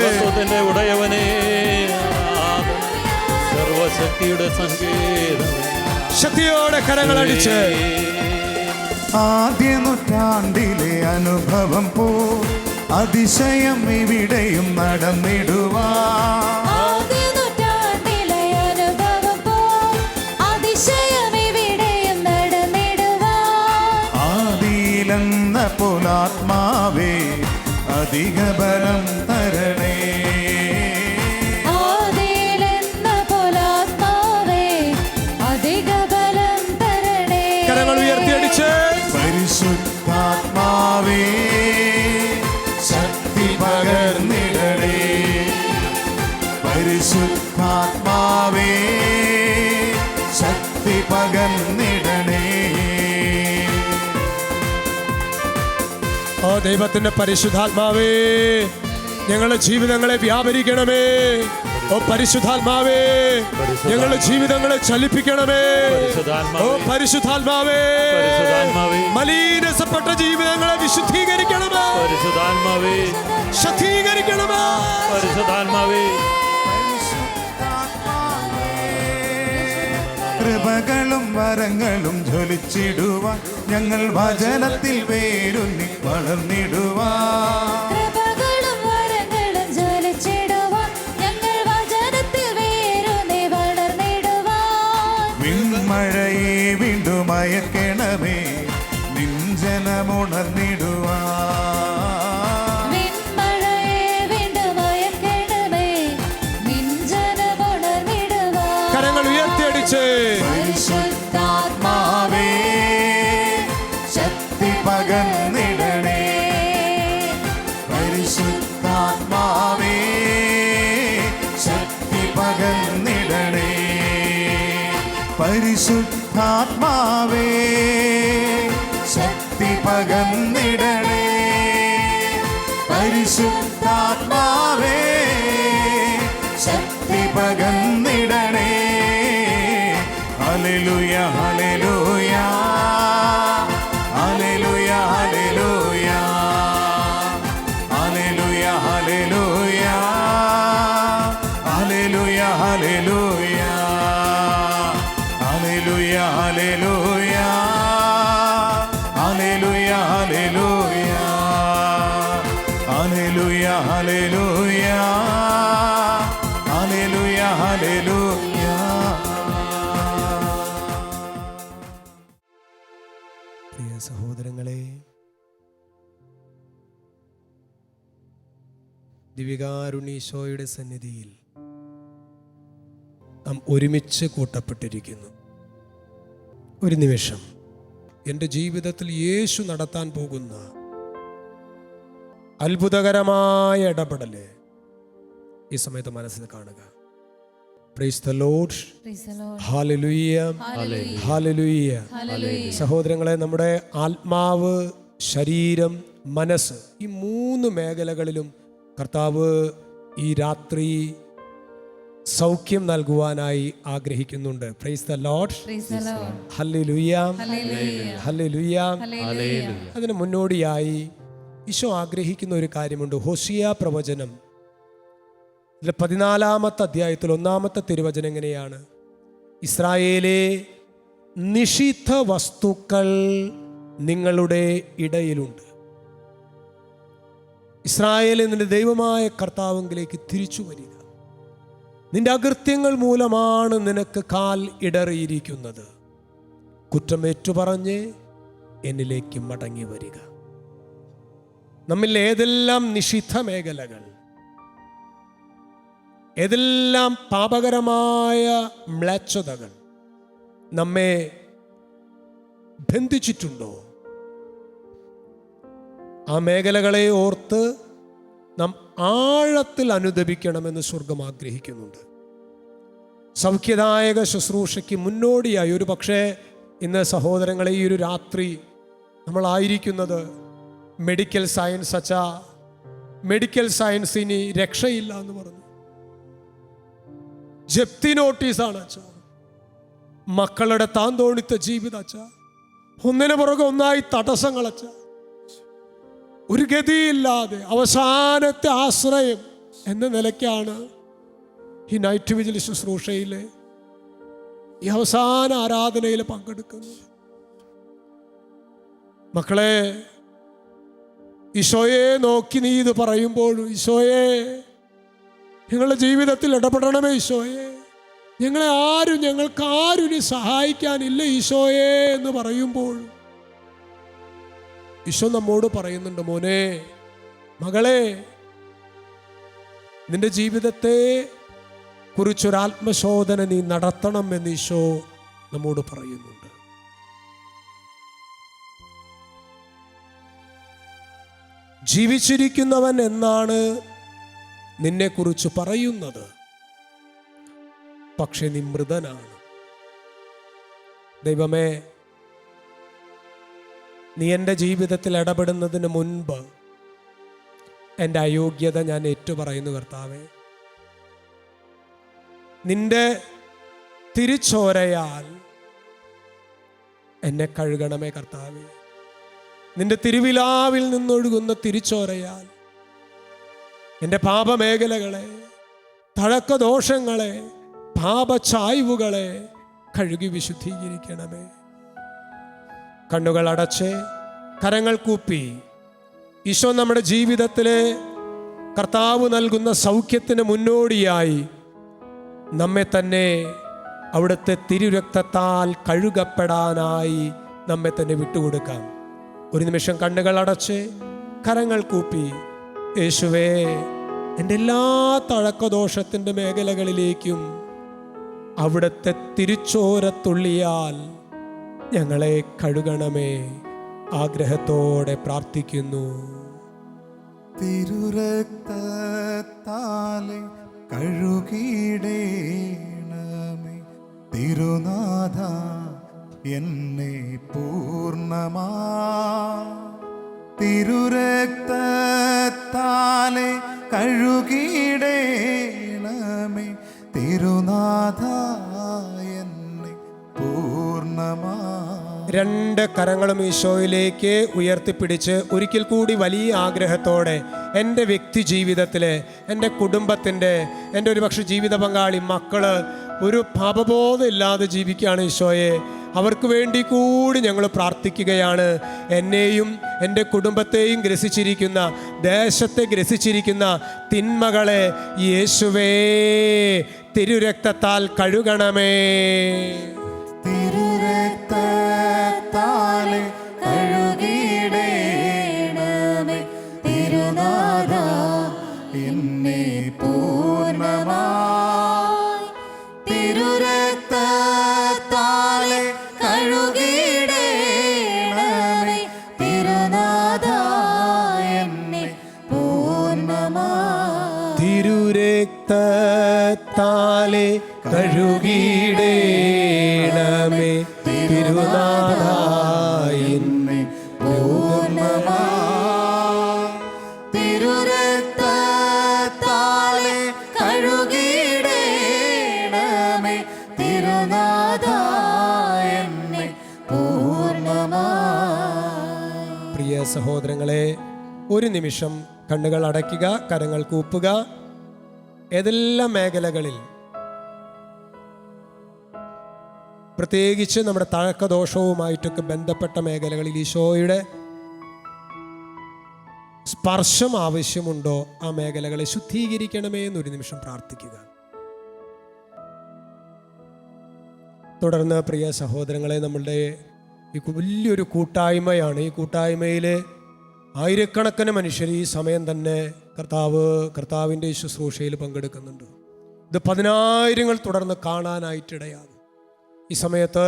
മഹത്വത്തിന്റെ ഉടയവനേ ആരാധന, സർവശക്തിയുടെ സങ്കേതമേ. ശക്തിയോടെ കരങ്ങൾ അടിച്ച് ആദ്യ നൂറ്റാണ്ടിലെ അനുഭവം പോ അതിശയം ഇവിടെയും നടന്നിടുവാ. ആദിയിലെന്ന പോലാത്മാവേ അധിക ബലം തരണേ. കരങ്ങൾ ഉയർത്തിയടിച്ച് പരിശുദ്ധാത്മാവേ ശക്തി പകർന്നിടണേ. പരിശുദ്ധാത്മാവേ ശക്തി പകർന്നിടണേ. ഓ ദൈവത്തിന്റെ പരിശുദ്ധാത്മാവേ ഞങ്ങളുടെ ജീവിതങ്ങളെ വ്യാപരിക്കണമേ. ഓ പരിശുദ്ധാത്മാവേ, ഞങ്ങളുടെ ജീവിതങ്ങളെ ചലിപ്പിക്കണമേ. ഓ പരിശുദ്ധാത്മാവേ, മലീനസപ്പെട്ട ജീവിതങ്ങളെ വിശുദ്ധീകരിക്കണമേ. പരിശുദ്ധാത്മാവേ, ശുദ്ധീകരിക്കണമേ. പരിശുദ്ധാത്മാവേ, കൃപകളും വരങ്ങളും ജ്വലിച്ചിടുവാൻ ഞങ്ങൾ വചനത്തിൽ വേരുന്നി വളർന്നിടുവാൻ. കൃപകളും വരങ്ങളും ജ്വലിച്ചിടുവാൻ ഞങ്ങൾ വചനത്തിൽ വേരുന്നി വളർന്നിടുവാൻ. വിൺമഴയെ വീണ്ടും അയക്കണമേ നിഞ്ചനമുണർന്നിടുവാൻ. വിൺമഴയെ വീണ്ടും അയക്കണമേ നിഞ്ചനമുണർന്നിടുവാൻ. കരങ്ങൾ ഉയർത്തിയടിച്ച് പരിശുദ്ധാത്മാവേ ശക്തി പകർന്നിടണേ. പരിശുദ്ധാത്മാവേ ശക്തി പകർന്നിടണേ. പരിശുദ്ധാത്മാവേ ശക്തി പകർന്നിടണേ. പരിശുദ്ധാത്മാവേ ശക്തി പകർന്നിടണേ. Hallelujah hallelujah hallelujah hallelujah hallelujah hallelujah hallelujah hallelujah hallelujah hallelujah hallelujah hallelujah hallelujah hallelujah hallelujah hallelujah. പ്രിയ സഹോദരങ്ങളെ, ദിവ്യകാരുണ്യീശോയുടെ സന്നിധിയിൽ നാം ഒരുമിച്ച് കൂട്ടപ്പെട്ടിരിക്കുന്നു. ഒരു നിമിഷം എൻ്റെ ജീവിതത്തിൽ യേശു നടത്താൻ പോകുന്ന അത്ഭുതകരമായ ഇടപെടല് ഈ സമയത്ത് മനസ്സിൽ കാണുക. Praise the Lord. Hallelujah, hallelujah. സഹോദരങ്ങളെ, നമ്മുടെ ആത്മാവ്, ശരീരം, മനസ്സ്, ഈ 3 മേഖലകളിലും കർത്താവ് ഈ രാത്രി സൗഖ്യം നൽകുവാനായി ആഗ്രഹിക്കുന്നുണ്ട്. Praise the Lord. Hallelujah, hallelujah. അതിന് മുന്നോടിയായി ഈശോ ആഗ്രഹിക്കുന്ന ഒരു കാര്യമുണ്ട്. ഹോശിയ പ്രവചനം 14-ാമത്തെ അധ്യായത്തിൽ 1-ാമത്തെ തിരുവചനം എങ്ങനെയാണ്? ഇസ്രായേലേ, നിഷിദ്ധ വസ്തുക്കൾ നിങ്ങളുടെ ഇടയിലുണ്ട്. ഇസ്രായേലേ, നിന്റെ ദൈവമായ കർത്താവിലേക്ക് തിരിച്ചു വരിക. നിന്റെ അകൃത്യങ്ങൾ മൂലമാണ് നിനക്ക് കാൽ ഇടറിയിരിക്കുന്നത്. കുറ്റമേറ്റുപറഞ്ഞ് എന്നിലേക്ക് മടങ്ങി വരിക. നമ്മിൽ ഏതെല്ലാം നിഷിദ്ധ മേഖലകൾ, ഏതെല്ലാം പാപകരമായ മ്ലേച്ഛതകൾ നമ്മെ ബന്ധിച്ചിട്ടുണ്ടോ, ആ മേഖലകളെ ഓർത്ത് നാം ആഴത്തിൽ അനുദപിക്കണമെന്ന് സ്വർഗം ആഗ്രഹിക്കുന്നുണ്ട്. സൗഖ്യദായക ശുശ്രൂഷയ്ക്ക് മുന്നോടിയായി ഒരു പക്ഷേ ഇന്ന് സഹോദരങ്ങളെ, ഈ ഒരു രാത്രി നമ്മളായിരിക്കുന്നത് മെഡിക്കൽ സയൻസ്. അച്ഛാ, മെഡിക്കൽ സയൻസ് ഇനി രക്ഷയില്ല എന്ന് പറഞ്ഞു. ജപ്തി നോട്ടീസാണ് അച്ഛാ. മക്കളുടെ താന്തോണിത്ത ജീവിതം അച്ഛാ, ഒന്നിനു പുറകെ ഒന്നായി തടസ്സങ്ങൾ അച്ഛാ. ഒരു ഗതിയില്ലാതെ അവസാനത്തെ ആശ്രയം എന്ന നിലയ്ക്കാണ് ഈ നൈറ്റ് വിജിൽ ശുശ്രൂഷയിലെ ഈ അവസാന ആരാധനയിൽ പങ്കെടുക്കുന്നത്. മക്കളെ, ഈശോയെ നോക്കി നീ ഇത് പറയുമ്പോഴും, ഈശോയെ ഞങ്ങളുടെ ജീവിതത്തിൽ ഇടപെടണമേ ഈശോയെ, ഞങ്ങൾക്ക് ആരും ഇനി സഹായിക്കാനില്ല ഈശോയെ എന്ന് പറയുമ്പോഴും ഈശോ നമ്മോട് പറയുന്നുണ്ട്, മോനെ, മകളെ, നിന്റെ ജീവിതത്തെ കുറിച്ചൊരാത്മശോധന നീ നടത്തണം എന്ന് ഈശോ നമ്മോട് പറയുന്നുണ്ട്. ജീവിച്ചിരിക്കുന്നവൻ എന്നാണ് നിന്നെക്കുറിച്ച് പറയുന്നത്, പക്ഷെ നീ മൃതനാണ്. ദൈവമേ, നീ എൻ്റെ ജീവിതത്തിൽ ഇടപെടുന്നതിന് മുൻപ് എൻ്റെ അയോഗ്യത ഞാൻ ഏറ്റുപറയുന്നു കർത്താവേ. നിന്റെ തിരുച്ചോരയാൽ എന്നെ കഴുകണമേ കർത്താവേ. നിന്റെ തിരുവിലാവിൽ നിന്നൊഴുകുന്ന തിരുച്ചോരയാൽ എൻ്റെ പാപമേഖലകളെ, തഴക്കദോഷങ്ങളെ, പാപചായ്വുകളെ കഴുകി വിശുദ്ധീകരിക്കണമേ. കണ്ണുകൾ അടച്ച് കരങ്ങൾ കൂപ്പി ഈശോ നമ്മുടെ ജീവിതത്തിലെ കർത്താവ് നൽകുന്ന സൗഖ്യത്തിന് മുന്നോടിയായി നമ്മെ തന്നെ അവിടുത്തെ തിരുരക്തത്താൽ കഴുകപ്പെടാനായി നമ്മെ തന്നെ വിട്ടുകൊടുക്കാം. ഒരു നിമിഷം കണ്ണുകൾ അടച്ച് കരങ്ങൾ കൂപ്പി, യേശുവേ, എൻ്റെ എല്ലാ തഴക്കദോഷത്തിൻ്റെ മേഖലകളിലേക്കും അവിടുത്തെ തിരുച്ചോരത്തുള്ളിയാൽ ഞങ്ങളെ കഴുകണമേ. ആഗ്രഹത്തോടെ പ്രാർത്ഥിക്കുന്നു. തിരുരക്തത്താലെ കഴുകിയിടേണമേ തിരുനാഥ എന്നെ പൂർണ്ണമാ. തിരുരക്തത്താലെ കഴുകിയിടേണമേ തിരുനാഥ എന്നെ പൂർണ്ണമാ. രണ്ട് കരങ്ങളും ഈശോയിലേക്ക് ഉയർത്തിപ്പിടിച്ച് ഒരിക്കൽ കൂടി വലിയ ആഗ്രഹത്തോടെ എൻ്റെ വ്യക്തി ജീവിതത്തിൽ, എൻ്റെ കുടുംബത്തിൻ്റെ, എൻ്റെ ഒരുപക്ഷെ ജീവിത പങ്കാളി, മക്കള് ഒരു പാപബോധം ഇല്ലാതെ ജീവിക്കുകയാണ് ഈശോയെ. അവർക്ക് വേണ്ടി കൂടി ഞങ്ങൾ പ്രാർത്ഥിക്കുകയാണ്. എന്നെയും എൻ്റെ കുടുംബത്തെയും ഗ്രസിച്ചിരിക്കുന്ന, ദേശത്തെ ഗ്രസിച്ചിരിക്കുന്ന തിന്മകളെ യേശുവേ തിരുരക്തത്താൽ കഴുകണമേ. തിരുരക്തത്താലെ കഴുകിയിടേണമേ തിരുനാഥ എന്നെ പൂർണ്ണമായി. തിരുരക്തത്താലെ കഴുകിയിടേണമേ തിരുനാഥ എന്നെ പൂർണ്ണമായി. തിരുരക്തത്താലെ കഴുകിയിടേണമേ തിരുനാഥ എന്നെ പൂർണ്ണമായി. തിരുരക്തത്താലെ കഴുകിയിടേണമേ തിരുനാഥ എന്നെ പൂർണ്ണമായി. പ്രിയ സഹോദരങ്ങളെ, ഒരു നിമിഷം കണ്ണുകൾ അടയ്ക്കുക, കരങ്ങൾ കൂപ്പുക. ഏതെല്ലാം മേഖലകളിൽ, പ്രത്യേകിച്ച് നമ്മുടെ തഴക്കദോഷവുമായിട്ടൊക്കെ ബന്ധപ്പെട്ട മേഖലകളിൽ ഈശോയുടെ സ്പർശം ആവശ്യമുണ്ടോ, ആ മേഖലകളെ ശുദ്ധീകരിക്കണമേ എന്നൊരു നിമിഷം പ്രാർത്ഥിക്കുക. തുടർന്ന് പ്രിയ സഹോദരങ്ങളെ, നമ്മളുടെ ഈ വലിയൊരു കൂട്ടായ്മയാണ്. ഈ കൂട്ടായ്മയിൽ ആയിരക്കണക്കിന് മനുഷ്യർ ഈ സമയം തന്നെ കർത്താവിൻ്റെ ശുശ്രൂഷയിൽ പങ്കെടുക്കുന്നുണ്ട്. ഇത് 10,000 തുടർന്ന് കാണാനായിട്ടിടയാകും. ഈ സമയത്ത്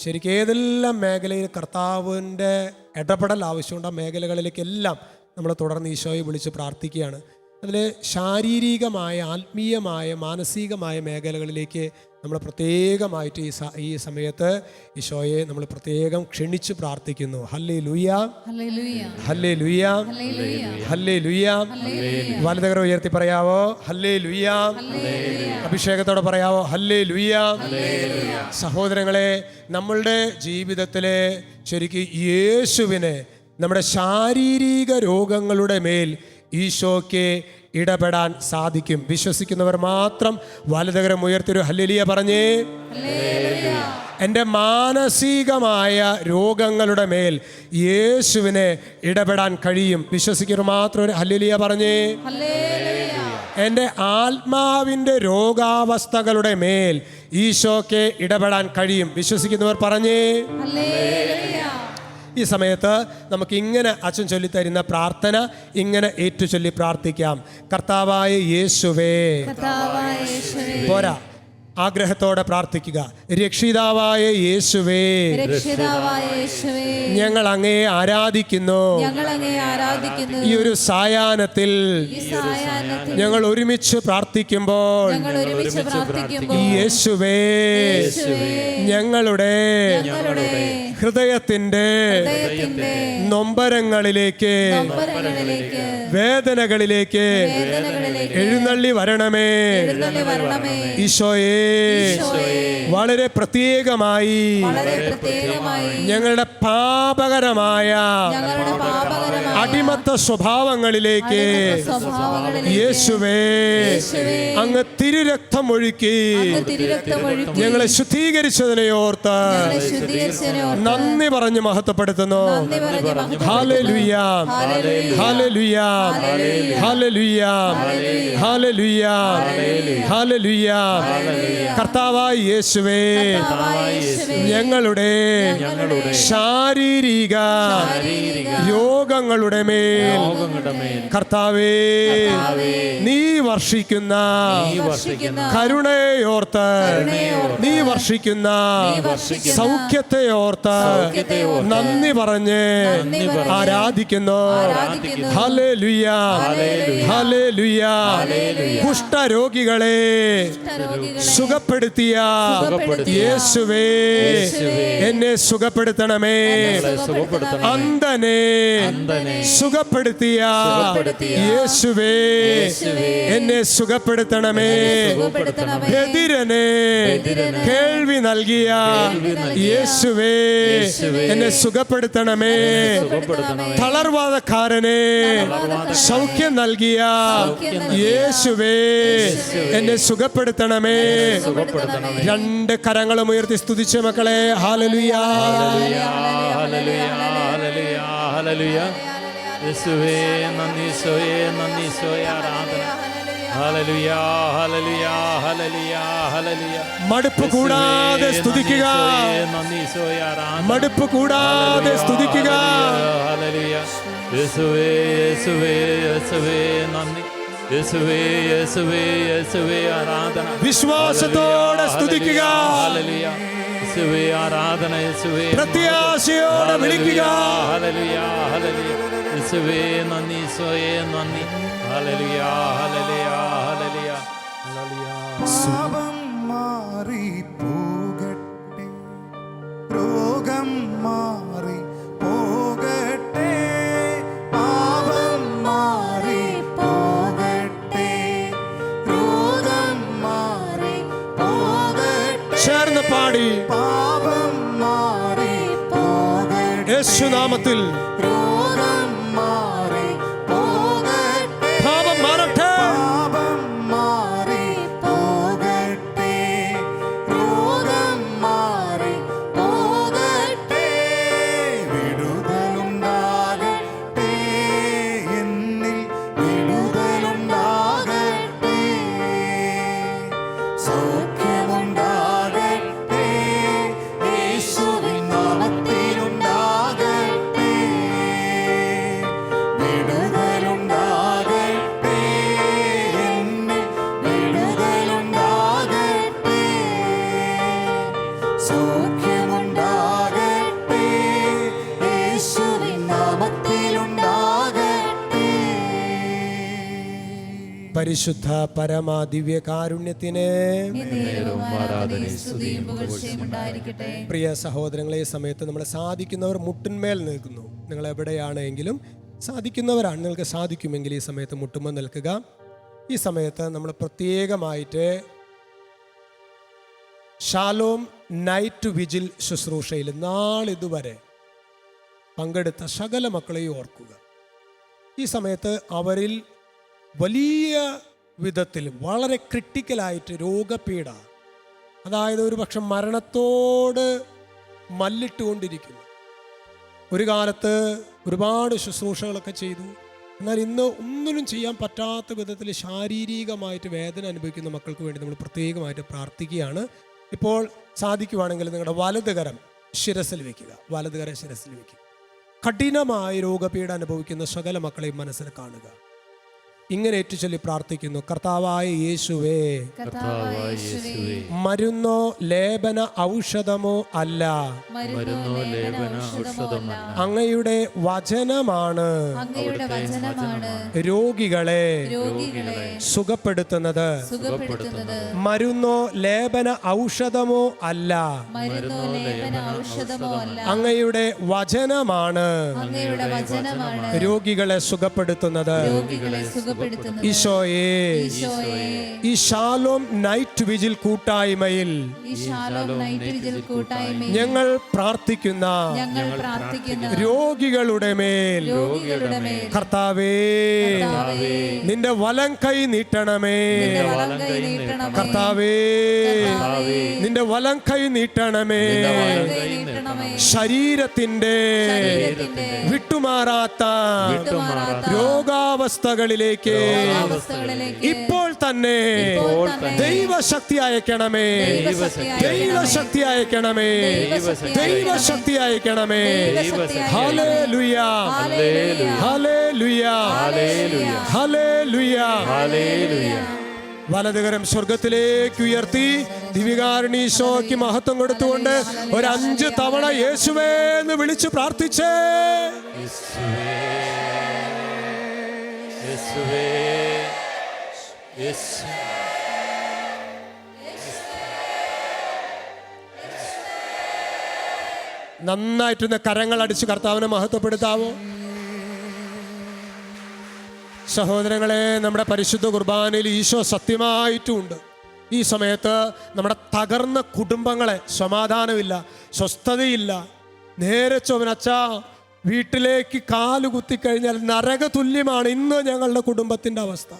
ശരിക്കും ഏതെല്ലാം മേഖലയിൽ കർത്താവിൻ്റെ ഇടപെടൽ ആവശ്യമുണ്ട്, ആ മേഖലകളിലേക്കെല്ലാം നമ്മൾ തുടർന്ന് ഈശോയെ വിളിച്ച് പ്രാർത്ഥിക്കുകയാണ്. അതിൽ ശാരീരികമായ, ആത്മീയമായ, മാനസികമായ മേഖലകളിലേക്ക് നമ്മൾ പ്രത്യേകമായിട്ട് ഈ സമയത്ത് ഈശോയെ നമ്മൾ പ്രത്യേകം ക്ഷണിച്ച് പ്രാർത്ഥിക്കുന്നു. Hallelujah, hallelujah, hallelujah. വലതുകര ഉയർത്തി പറയാവോ? ഹല്ലേലൂയ. അഭിഷേകത്തോടെ പറയാവോ? ഹല്ലേലൂയ. സഹോദരങ്ങളെ, നമ്മളുടെ ജീവിതത്തിലെ ശരിക്കും യേശുവിനെ നമ്മുടെ ശാരീരിക രോഗങ്ങളുടെ മേൽ ഈശോയ്ക്ക് ഇടപെടാൻ സാധിക്കും. വിശ്വസിക്കുന്നവർ മാത്രം വലതുകരം ഉയർത്തിയൊരു ഹല്ലേലൂയ പറഞ്ഞേ. എൻ്റെ മാനസികമായ രോഗങ്ങളുടെ മേൽ യേശുവിനെ ഇടപെടാൻ കഴിയും. വിശ്വസിക്കുന്നവർ മാത്രം ഒരു ഹല്ലേലൂയ പറഞ്ഞേ. എൻ്റെ ആത്മാവിൻ്റെ രോഗാവസ്ഥകളുടെ മേൽ ഈശോയ്ക്ക് ഇടപെടാൻ കഴിയും. വിശ്വസിക്കുന്നവർ പറഞ്ഞേ. ഈ സമയത്ത് നമുക്ക് ഇങ്ങനെ അച്ഛൻ ചൊല്ലിത്തരുന്ന പ്രാർത്ഥന ഇങ്ങനെ ഏറ്റുചൊല്ലി പ്രാർത്ഥിക്കാം. കർത്താവായ യേശുവേ, പോരാ, ആഗ്രഹത്തോടെ പ്രാർത്ഥിക്കുക. രക്ഷിതാവായ യേശുവേ, രക്ഷിതാവായ യേശുവേ, ഞങ്ങൾ അങ്ങയെ ആരാധിക്കുന്നു. ഞങ്ങൾ അങ്ങയെ ആരാധിക്കുന്നു. ഈ ഒരു സായാഹ്നത്തിൽ ഈ സായാഹ്നത്തിൽ ഞങ്ങൾ ഒരുമിച്ച് പ്രാർത്ഥിക്കുമ്പോൾ ഞങ്ങൾ ഒരുമിച്ച് പ്രാർത്ഥിക്കുമ്പോൾ യേശുവേ, ഞങ്ങളുടെ ഹൃദയത്തിന്റെ നൊമ്പരങ്ങളിലേക്ക്, വേദനകളിലേക്ക് എഴുന്നള്ളി വരണമേ. ഈശോയെ, വളരെ പ്രത്യേകമായി ഞങ്ങളുടെ പാപകരമായ അടിമത്ത സ്വഭാവങ്ങളിലേക്ക് യേശുവേ അങ്ങ് തിരുരക്തം ഒഴുക്കി ഞങ്ങളെ ശുദ്ധീകരിച്ചതിനെ ഓർത്ത് നന്ദി പറഞ്ഞ് മഹത്വപ്പെടുത്തുന്നു. Hallelujah, hallelujah, hallelujah, hallelujah, hallelujah. കർത്താവായ യേശുവേ, ഞങ്ങളുടെ ശാരീരിക രോഗങ്ങളുടെ മേൽ കർത്താവേ നീ വർഷിക്കുന്ന കരുണയോർത്ത്, നീ വർഷിക്കുന്ന സൗഖ്യത്തെ ഓർത്ത് നന്ദി പറഞ്ഞ് ആരാധിക്കുന്നു. Hallelujah, hallelujah. കുഷ്ഠരോഗികളെ സുഖപ്പെടുത്തിയ യേശുവേ എന്നെ സുഖപ്പെടുത്തണമേ. അന്ധനെ സുഖപ്പെടുത്തിയ യേശുവേ എന്നെ സുഖപ്പെടുത്തണമേ. ബധിരനെ കേൾവി നൽകിയ യേശുവേ എന്നെ സുഖപ്പെടുത്തണമേ. തളർവാദക്കാരനെ സൗഖ്യം നൽകിയ യേശുവേ എന്നെ സുഖപ്പെടുത്തണമേ. രണ്ട് കരങ്ങളും ഉയർത്തി സ്തുതിച്ച മക്കളെ, ഹല്ലേലൂയ, ഹല്ലേലൂയ, ഹല്ലേലൂയ, ഹല്ലേലൂയ. യേശുവേ നന്ദി, ഈശോയേ നന്ദി, ഈശോയെ ആരാധന. Hallelujah, hallelujah, hallelujah, hallelujah. മടുപ്പ് കൂടാതെ സ്തുതിക്കുക, നന്ദി, ഈശോയെ ആരാധന. മടുപ്പ് കൂടാതെ സ്തുതിക്കുക. ഹല്ലേലൂയ. യേശുവേ, യേശുവേ, യേശുവേ നന്ദി. യേശുവേ, യേശുവേ, യേശുവേ ആരാധന. വിശ്വാസത്തോടെ സ്തുതിക്കുക, ഹല്ലേലൂയ. യേശുവേ ആരാധന. യേശുവേ പ്രത്യാശയോടെ വിളിക്കുക. Hallelujah, hallelujah. യേശുവേ നന്ദി, ഈശോയെ നന്ദി. Hallelujah, hallelujah, hallelujah, hallelujah. പാപം മാറി പോകട്ടെ, രോഗം മാറി പോകട്ടെ, പാപം മാറി പോകട്ടെ, രോഗം മാറി പോകട്ടെ, ചേർന്ന് പാടി പാപം മാറി പോകട്ടെ, യേശുനാമത്തിൽ രോഗം മാറി പോകട്ടെ, പാപം മാറട്ടെ. പാപം മാറി പോകട്ടെ, രോഗം മാറി പോകട്ടെ, വിടുതലുണ്ടാകട്ടെ, എന്നിൽ വിടുതലുണ്ടാകട്ടെ, സൗഖ്യമുണ്ടാകട്ടെ, യേശുവിൻ നാമത്തിലുണ്ടാകട്ടെ, വിടുതലുണ്ടാകട്ടെ, എന്നിൽ വിടുതലുണ്ടാകട്ടെ, സൗഖ്യമുണ്ടാകട്ടെ, യേശുവിൻ നാമത്തിലുണ്ടാകട്ടെ. പരിശുദ്ധ പരമ ദിവ്യ കാരുണ്യത്തിന് പ്രിയ സഹോദരങ്ങളെ, ഈ സമയത്ത് നമ്മൾ സാധിക്കുന്നവർ മുട്ടിന്മേൽ നിൽക്കുന്നു. നിങ്ങൾ എവിടെയാണെങ്കിലും സാധിക്കുന്നവരാണ്, നിങ്ങൾക്ക് സാധിക്കുമെങ്കിൽ ഈ സമയത്ത് മുട്ടുമ്പോൾ നിൽക്കുക. ഈ സമയത്ത് നമ്മൾ പ്രത്യേകമായിട്ട് ഷാലോം നൈറ്റ് വിജിൽ ശുശ്രൂഷയിൽ നാളിതുവരെ പങ്കെടുത്ത സകല മക്കളെയും ഓർക്കുക. ഈ സമയത്ത് അവരിൽ വലിയ വിധത്തിൽ വളരെ ക്രിട്ടിക്കലായിട്ട് രോഗപീഠ, അതായത് ഒരു പക്ഷെ മരണത്തോട് മല്ലിട്ടുകൊണ്ടിരിക്കുന്നു. ഒരു കാലത്ത് ഒരുപാട് ശുശ്രൂഷകളൊക്കെ ചെയ്തു, എന്നാൽ ഇന്ന് ഒന്നിനും ചെയ്യാൻ പറ്റാത്ത വിധത്തിൽ ശാരീരികമായിട്ട് വേദന അനുഭവിക്കുന്ന മക്കൾക്ക് വേണ്ടി നമ്മൾ പ്രത്യേകമായിട്ട് പ്രാർത്ഥിക്കുകയാണ്. ഇപ്പോൾ സാധിക്കുവാണെങ്കിൽ നിങ്ങളുടെ വലതുകരം ശിരസിൽ വയ്ക്കുക, വലതുകരം ശിരസിൽ വയ്ക്കുക. കഠിനമായ രോഗപീഠ അനുഭവിക്കുന്ന സകല മക്കളെയും മനസ്സിൽ കാണുക. ഇങ്ങനെ ഏറ്റുചൊല്ലി പ്രാർത്ഥിക്കുന്നു. കർത്താവായ യേശുവേ, കർത്താവായ യേശുവേ, മരുന്നോ ലേപന ഔഷധമോ അല്ല, മരുന്നോ ലേപന ഔഷധമല്ല, അങ്ങയുടെ വചനമാണ് അങ്ങയുടെ വചനമാണ് രോഗികളെ രോഗികളെ സുഖപ്പെടുത്തുന്നത്. സുഖപ്പെടുത്തുന്നത്. മരുന്നോ ലേപന ഔഷധമോ അല്ല, മരുന്നോ ലേപന ഔഷധമോ അല്ല, അങ്ങയുടെ വചനമാണ് അങ്ങയുടെ വചനമാണ് രോഗികളെ സുഖപ്പെടുത്തുന്നത്. രോഗികളെ സുഖപ്പെടുത്തുന്നത്. ഈശോയെ, ഈശോയെ, ഈ ഷാലോം നൈറ്റ് വിജിൽ കൂട്ടായ്മയിൽ ഈ ശാലോം നൈറ്റ് വിജിൽ കൂട്ടായ്മയിൽ ഞങ്ങൾ പ്രാർത്ഥിക്കുന്ന ഞങ്ങൾ പ്രാർത്ഥിക്കുന്ന രോഗികളുടെ മേൽ രോഗികളുടെ മേൽ കർത്താവേ, കർത്താവേ, നിന്റെ വലം കൈ നീട്ടണമേ. നിന്റെ വലം കൈ നീട്ടണമേ. കർത്താവേ, കർത്താവേ, നിന്റെ വലം കൈ നീട്ടണമേ. വലം കൈ നീട്ടണമേ. ശരീരത്തിന്റെ ശരീരത്തിന്റെ വിട്ടുമാറാത്ത വിട്ടുമാറാത്ത രോഗാവസ്ഥകളിലേക്ക് രോഗാവസ്ഥകളിലേക്ക് ഇപ്പോൾ തന്നെ ഇപ്പോൾ തന്നെ ദൈവശക്തി അയക്കണമേ. ദൈവശക്തി ദൈവശക്തി അയക്കണമേ. ദൈവശക്തി അയക്കണമേ. ദൈവശക്തി അയക്കണമേ. Hallelujah, hallelujah, hallelujah, hallelujah, hallelujah. വലതുകരം സ്വർഗത്തിലേക്ക് ഉയർത്തി ദിവികാരുണീശോയ്ക്ക് മഹത്വം കൊടുത്തുകൊണ്ട് ഒരു 5 തവണ യേശുവേ എന്ന് വിളിച്ചു പ്രാർത്ഥിച്ചേ. യേശുവേ, യേശു നന്നായിട്ടൊന്ന് കരങ്ങൾ അടിച്ച് കർത്താവിനെ മഹത്വപ്പെടുത്താവോ? സഹോദരങ്ങളെ, നമ്മുടെ പരിശുദ്ധ കുർബാനയിൽ ഈശോ സത്യമായിട്ടുമുണ്ട്. ഈ സമയത്ത് നമ്മുടെ തകർന്ന കുടുംബങ്ങളെ, സമാധാനമില്ല, സ്വസ്ഥതയില്ല, നേരെ ചൊവ്വനച്ചാ വീട്ടിലേക്ക് കാല് കുത്തിക്കഴിഞ്ഞാൽ നരക തുല്യമാണ് ഇന്ന് ഞങ്ങളുടെ കുടുംബത്തിൻ്റെ അവസ്ഥ.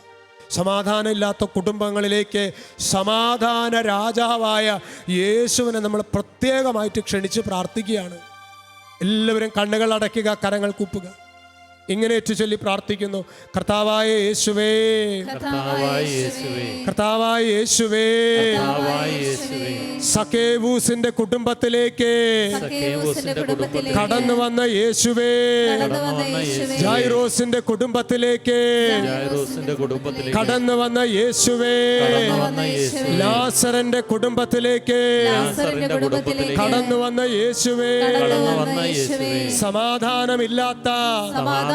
സമാധാനമില്ലാത്ത കുടുംബങ്ങളിലേക്ക് സമാധാന രാജാവായ യേശുവിനെ നമ്മൾ പ്രത്യേകമായിട്ട് ക്ഷണിച്ച് പ്രാർത്ഥിക്കുകയാണ്. എല്ലാവരും കണ്ണുകൾ അടയ്ക്കുക, കരങ്ങൾ കൂപ്പുക. ഇങ്ങനെ ഏറ്റുചൊല്ലി പ്രാർത്ഥിക്കുന്നു. കർത്താവായ യേശുവേ, കർത്താവായ യേശുവേ, കർത്താവായ യേശുവേ, കർത്താവായ യേശുവേ, സക്കേവൂസിന്റെ കുടുംബത്തിലേക്ക് സക്കേവൂസിന്റെ കുടുംബത്തിലേക്ക് കടന്നു വന്ന യേശുവേ, കടന്നു വന്ന യേശുവേ, ജൈറോസിന്റെ കുടുംബത്തിലേക്ക് ജൈറോസിന്റെ കുടുംബത്തിലേക്ക് കടന്നു വന്ന യേശുവേ, കടന്നു വന്ന യേശുവേ, ലാസറിന്റെ കുടുംബത്തിലേക്ക് ലാസറിന്റെ കുടുംബത്തിലേക്ക് കടന്നു വന്ന യേശുവേ, കടന്നു വന്ന യേശുവേ, സമാധാനമില്ലാത്ത, സമാധാനമില്ലാത്ത,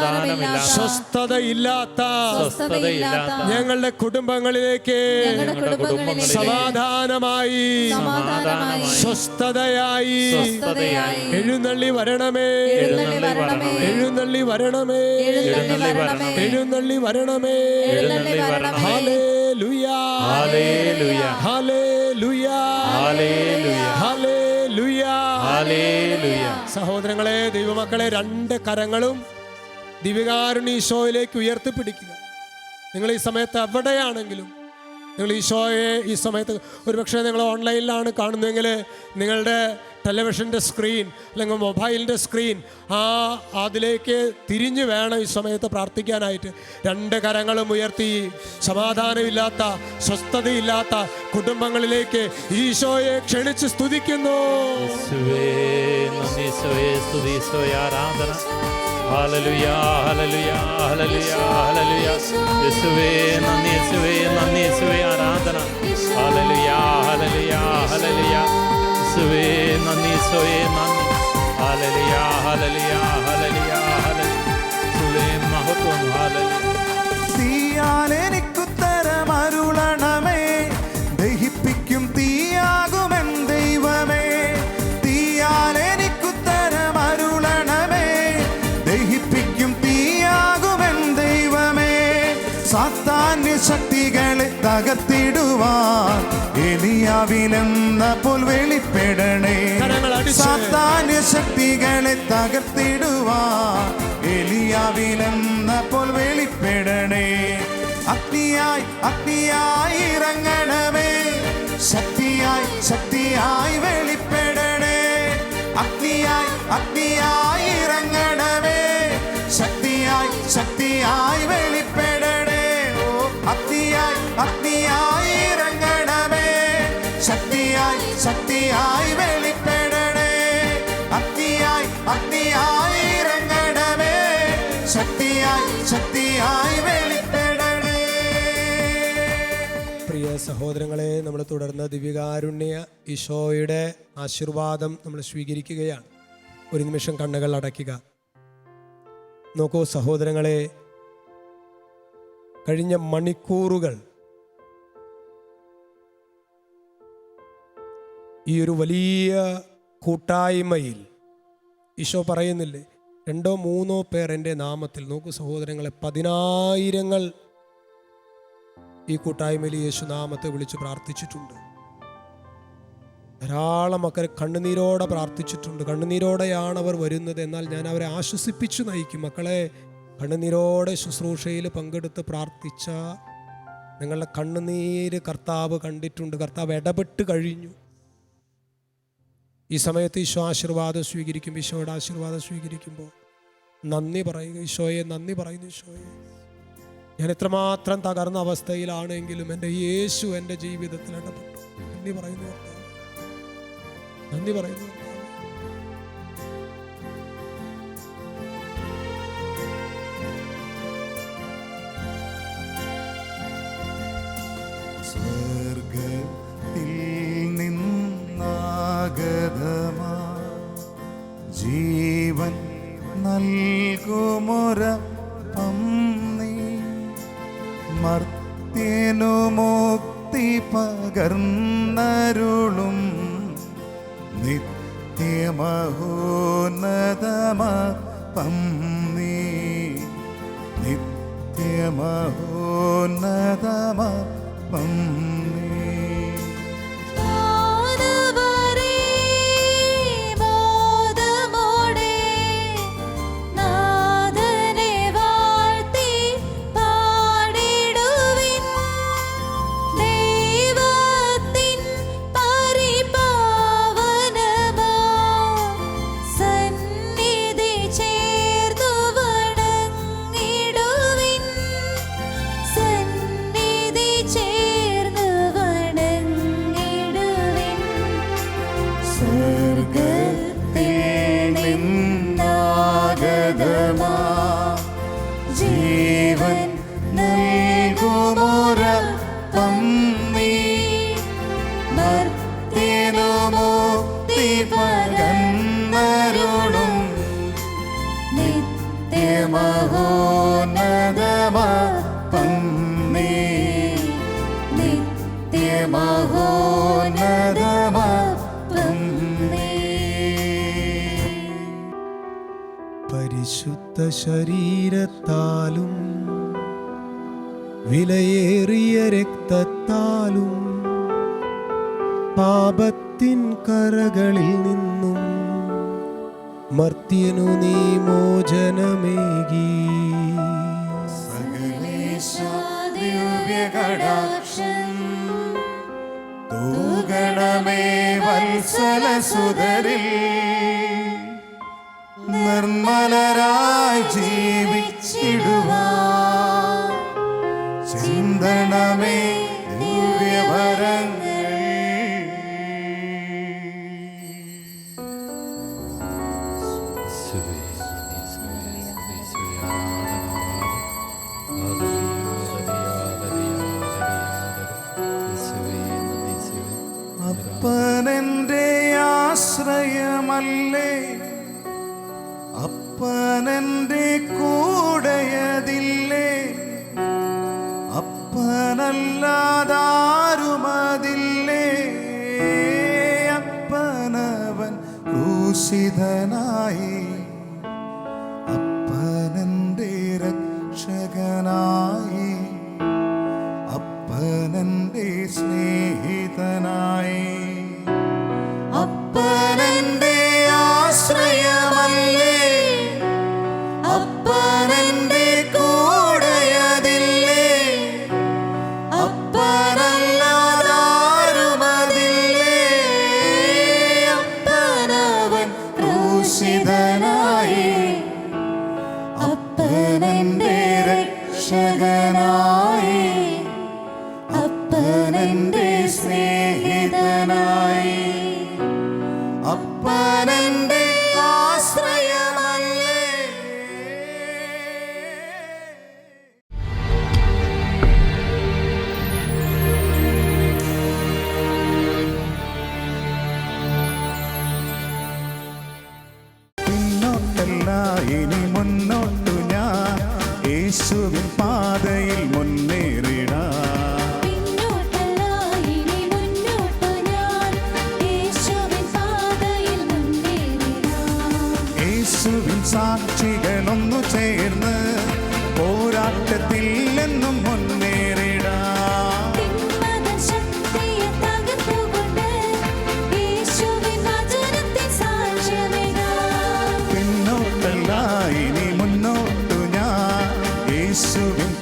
സ്വസ്ഥതയില്ലാത്ത സ്വസ്ഥതയില്ലാത്ത ഞങ്ങളുടെ കുടുംബങ്ങളിലേക്ക് ഞങ്ങളുടെ കുടുംബങ്ങളിലേക്ക് സമാധാനമായി, സമാധാനമായി, സ്വസ്ഥതയായി സ്വസ്ഥതയായി എഴുന്നള്ളി വരണമേ, എഴുന്നള്ളി വരണമേ, എഴുന്നള്ളി വരണമേ, എഴുന്നള്ളി വരണമേ, എഴുന്നള്ളി വരണമേ. എഴുന്നള്ളി വരണമേ. Hallelujah, hallelujah, hallelujah, hallelujah, hallelujah. Hallelujah. സഹോദരങ്ങളെ, ദൈവമക്കളെ, 2 കരങ്ങളും ദിവികാരുണീശോയിലേക്ക് ഉയർത്തിപ്പിടിക്കുക. നിങ്ങൾ ഈ സമയത്ത് എവിടെയാണെങ്കിലും നിങ്ങൾ ഈശോയെ ഈ സമയത്ത്, ഒരുപക്ഷെ നിങ്ങൾ ഓൺലൈനിലാണ് കാണുന്നതെങ്കിൽ നിങ്ങളുടെ ടെലിവിഷൻ്റെ സ്ക്രീൻ അല്ലെങ്കിൽ മൊബൈലിൻ്റെ സ്ക്രീൻ അതിലേക്ക് തിരിഞ്ഞു വേണം ഈ സമയത്ത് പ്രാർത്ഥിക്കാനായിട്ട്. 2 കരങ്ങളും ഉയർത്തി സമാധാനമില്ലാത്ത, സ്വസ്ഥതയില്ലാത്ത കുടുംബങ്ങളിലേക്ക് ഈശോയെ ക്ഷണിച്ച് സ്തുതിക്കുന്നു. യേശുവേ, നന്ദി യേശുവേ, സ്തുതി യേശുവേ, ആരാധന. Hallelujah, hallelujah, hallelujah, hallelujah. യേശുവേ, നന്ദി യേശുവേ, നന്ദി യേശുവേ, ആരാധന. Hallelujah, hallelujah, hallelujah. യേശുവേ, നന്ദി യേശുവേ, നന്ദി. Hallelujah, hallelujah, hallelujah, hallelujah. യേശുവേ, മഹത്വം. ഹല്ലേലൂയ. തീയാലെനിക്കുത്തരമരുളണമേ, ദഹിപ്പിക്കും തീയാകുമെൻ ദൈവമേ. തീയാലെനിക്കുത്തരമരുളണമേ, ദഹിപ്പിക്കും തീയാകുമെൻ ദൈവമേ. സാത്താന്യ ശക്തികളെ തകർത്തിടുവാൻ എലിയാവിനെന്ന പോൽ വെളിപ്പെടണേ. സാത്താന്യ ശക്തികളെ തകർത്തിടുവാൻ എലിയാവിനെന്ന പോൽ വെളിപ്പെടണേ. അഗ്നിയായി അഗ്നിയായി ഇറങ്ങണമേ, ശക്തിയായി ശക്തിയായി വെളിപ്പെടണേ. അഗ്നിയായി അഗ്നിയായി ഇറങ്ങണമേ, ശക്തിയായി ശക്തിയായി വെളിപ്പെടണേ. ഓ, അഗ്നിയായി അഗ്നിയായി ഇറങ്ങണമേ, ശക്തിയായി ശക്തിയായി വെളിപ്പെടണേ. അഗ്നിയായി അഗ്നിയായി ഇറങ്ങണമേ, ശക്തിയായി ശക്തിയായി വെളിപ്പെടണേ. സഹോദരങ്ങളെ, നമ്മൾ തുടർന്ന് ദിവ്യകാരുണ്യ ഈശോയുടെ ആശീർവാദം നമ്മൾ സ്വീകരിക്കുകയാണ്. ഒരു നിമിഷം കണ്ണുകൾ അടയ്ക്കുക. നോക്കൂ സഹോദരങ്ങളെ, കഴിഞ്ഞ മണിക്കൂറുകൾ ഈ ഒരു വലിയ കൂട്ടായ്മയിൽ ഈശോ പറയുന്നില്ലേ, 2-3 പേർ എൻ്റെ നാമത്തിൽ. നോക്കൂ സഹോദരങ്ങളെ, 10,000 ഈ കൂട്ടായ്മയിൽ യേശു നാമത്തെ വിളിച്ച് പ്രാർത്ഥിച്ചിട്ടുണ്ട്. ധാരാളം മക്കൾ കണ്ണുനീരോടെ പ്രാർത്ഥിച്ചിട്ടുണ്ട്. കണ്ണുനീരോടെയാണ് അവർ വരുന്നത്. എന്നാൽ ഞാൻ അവരെ ആശ്വസിപ്പിച്ചു നയിക്കും. മക്കളെ, കണ്ണുനീരോടെ ശുശ്രൂഷയിൽ പങ്കെടുത്ത് പ്രാർത്ഥിച്ച നിങ്ങളുടെ കണ്ണുനീര് കർത്താവ് കണ്ടിട്ടുണ്ട്. കർത്താവ് ഇടപെട്ട് കഴിഞ്ഞു. ഈ സമയത്ത് ഈശോ ആശീർവാദം സ്വീകരിക്കും. ഈശോയുടെ ആശീർവാദം സ്വീകരിക്കുമ്പോൾ നന്ദി പറയുക. ഈശോയെ നന്ദി പറയുന്നു. ഈശോയെ, ഞാൻ എത്രമാത്രം തകർന്ന അവസ്ഥയിലാണെങ്കിലും എൻ്റെ യേശു എൻ്റെ ജീവിതത്തിൽ ഇടപെട്ടു. നന്ദി പറയുന്നു. നന്ദി പറയുന്നു. സ്വർഗ്ഗത്തിൽ നിന്നാഗതമാ ജീവൻ നൽകുമൊരപ്പം നീ, മർത്യനു മുക്തി പകർന്നരുളും നിത്യമഹോന്നതമപ്പം നീ, നിത്യമഹോന്നതമപ്പം നീ. ജീവൻ നൽകുമൊരപ്പം നീ, മർത്യനു മുക്തി പകർന്നരുളും നിത്യമഹോന്നതമപ്പം നീ, നിത്യമഹോന്നതമപ്പം നീ. പരിശുദ്ധ ശരീരത്താലും വിലയേറിയ രക്തത്താലും പാപത്തിൻ കറകളിൽ നിന്നും മർത്യനു നീ മോചനമേകി. സകലേശാ ദിവ്യകടാക്ഷം തൂഗണമേ വത്സലസുതരിൽ, നിർമ്മലരായി ജീവിച്ചിടുവാൻ ചിന്തണമേ ദിവ്യവരങ്ങൾ. അപ്പനെന്റെ ആശ്രയമല്ലേ, അപ്പനെന്റെ കൂടെയതില്ലേ, അപ്പനല്ലാതാരുമതില്ലേ. അപ്പനവൻ ക്രൂശിതനായി, അപ്പനെന്റെ രക്ഷകനായി, അപ്പനെന്റെ സ്നേഹിതനായി. അപ്പനെന്റെ ആശ്രയമല്ലേ, അപ്പനെന്റെ കൂടെയതില്ലേ, അപ്പനല്ലാതാരുമതില്ലേ. അപ്പനവൻ ക്രൂശിതനായി, അപ്പനെന്റെ രക്ഷകനായി, അപ്പനെന്റെ സ്നേഹിതനായി. അപ്പനെന്റെ ആശ്രയമല്ലേ. യേശുവിൻ